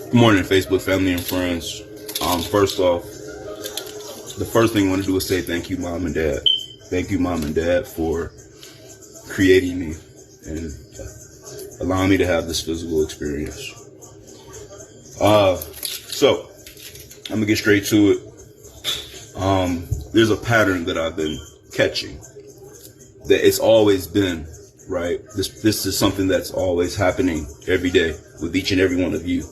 Good morning, Facebook family and friends. First off, the first thing I want to do is say thank you, Mom and Dad. Thank you, Mom and Dad, for creating me and allowing me to have this physical experience. So I'm gonna get straight to it. There's a pattern that I've been catching. That it's always been, right? This is something that's always happening every day with each and every one of you.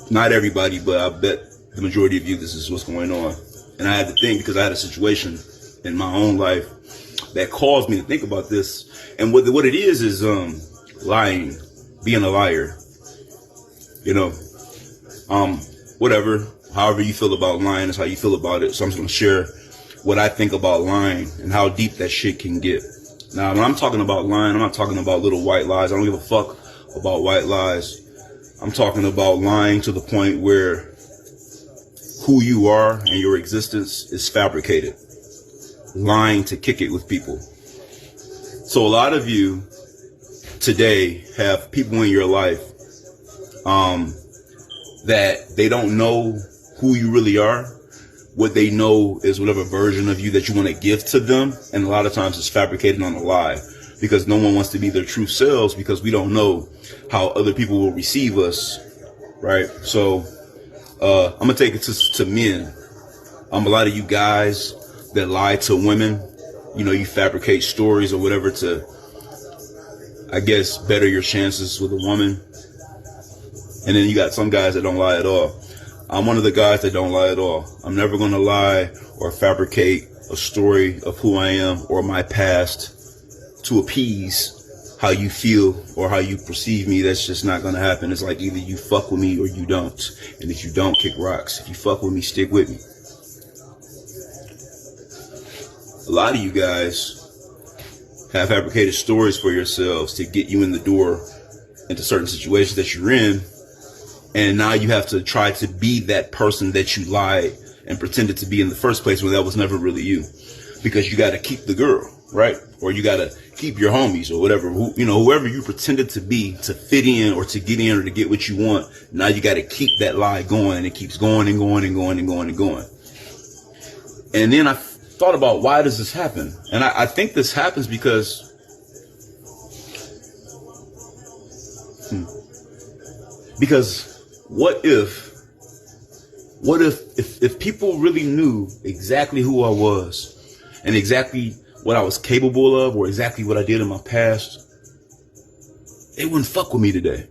Not everybody, but I bet the majority of you, this is what's going on. And I had to think because I had a situation in my own life that caused me to think about this. And what it is lying, being a liar. You know, whatever, however you feel about lying is how you feel about it. So I'm just going to share what I think about lying and how deep that shit can get. Now, when I'm talking about lying, I'm not talking about little white lies. I don't give a fuck about white lies. I'm talking about lying to the point where who you are and your existence is fabricated. Lying to kick it with people. So a lot of you today have people in your life that they don't know who you really are. What they know is whatever version of you that you want to give to them. And a lot of times it's fabricated on a lie because no one wants to be their true selves because we don't know how other people will receive us. Right. So I'm going to take it to men. A lot of you guys that lie to women, you know, you fabricate stories or whatever to, I guess, better your chances with a woman. And then you got some guys that don't lie at all. I'm one of the guys that don't lie at all. I'm never going to lie or fabricate a story of who I am or my past to appease how you feel or how you perceive me. That's just not going to happen. It's like either you fuck with me or you don't. And if you don't, kick rocks. If you fuck with me, stick with me. A lot of you guys have fabricated stories for yourselves to get you in the door into certain situations that you're in. And now you have to try to be that person that you lied and pretended to be in the first place when that was never really you. Because you got to keep the girl, right? Or you got to keep your homies or whatever, whoever you pretended to be to fit in or to get in or to get what you want. Now you got to keep that lie going, and it keeps going and going and going and going and going. And then I thought about, why does this happen? And I think this happens because what if people really knew exactly who I was and exactly what I was capable of or exactly what I did in my past, they wouldn't fuck with me today.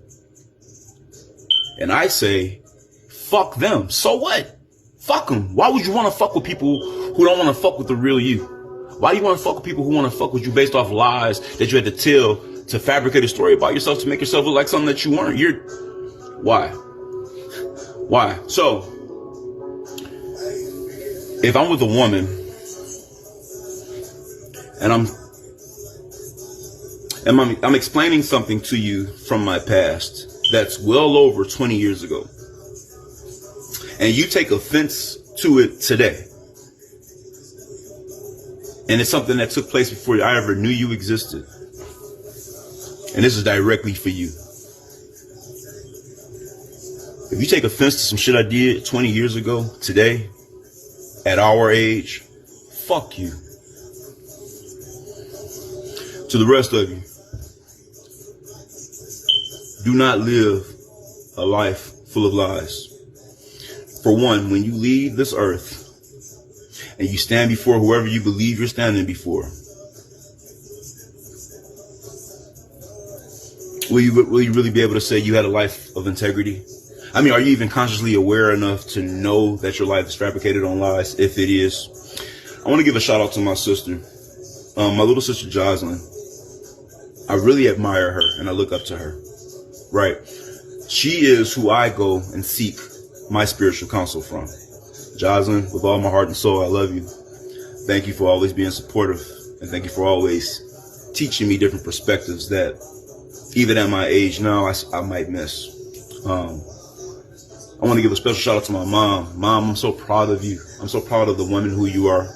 And I say, fuck them. So what? Fuck them. Why would you want to fuck with people who don't want to fuck with the real you? Why do you want to fuck with people who want to fuck with you based off lies that you had to tell to fabricate a story about yourself to make yourself look like something that you weren't? Why? So, if I'm with a woman and I'm explaining something to you from my past that's well over 20 years ago, and you take offense to it today, and it's something that took place before I ever knew you existed, and this is directly for you. If you take offense to some shit I did 20 years ago, today, at our age, fuck you. To the rest of you, do not live a life full of lies. For one, when you leave this earth and you stand before whoever you believe you're standing before, will you really be able to say you had a life of integrity? I mean, are you even consciously aware enough to know that your life is fabricated on lies? If it is, I want to give a shout out to my sister, my little sister Jocelyn. I really admire her and I look up to her. Right. She is who I go and seek my spiritual counsel from. Jocelyn, with all my heart and soul, I love you. Thank you for always being supportive. And thank you for always teaching me different perspectives that even at my age now, I might miss. I want to give a special shout out to my mom. Mom, I'm so proud of you. I'm so proud of the woman who you are.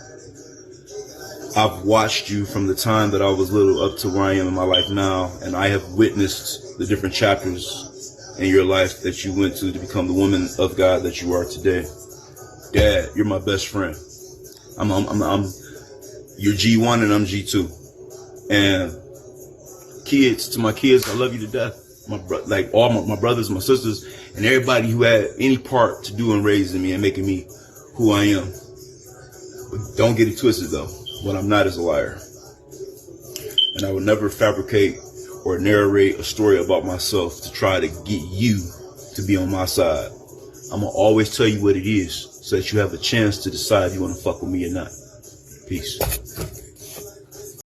I've watched you from the time that I was little up to where I am in my life now, and I have witnessed the different chapters in your life that you went to become the woman of God that you are today. Dad, you're my best friend. You're G1 and I'm G2. And kids, to my kids, I love you to death. Like all my brothers, my sisters, and everybody who had any part to do in raising me and making me who I am. But don't get it twisted though. What I'm not is a liar. And I would never fabricate or narrate a story about myself to try to get you to be on my side. I'm going to always tell you what it is so that you have a chance to decide if you want to fuck with me or not. Peace.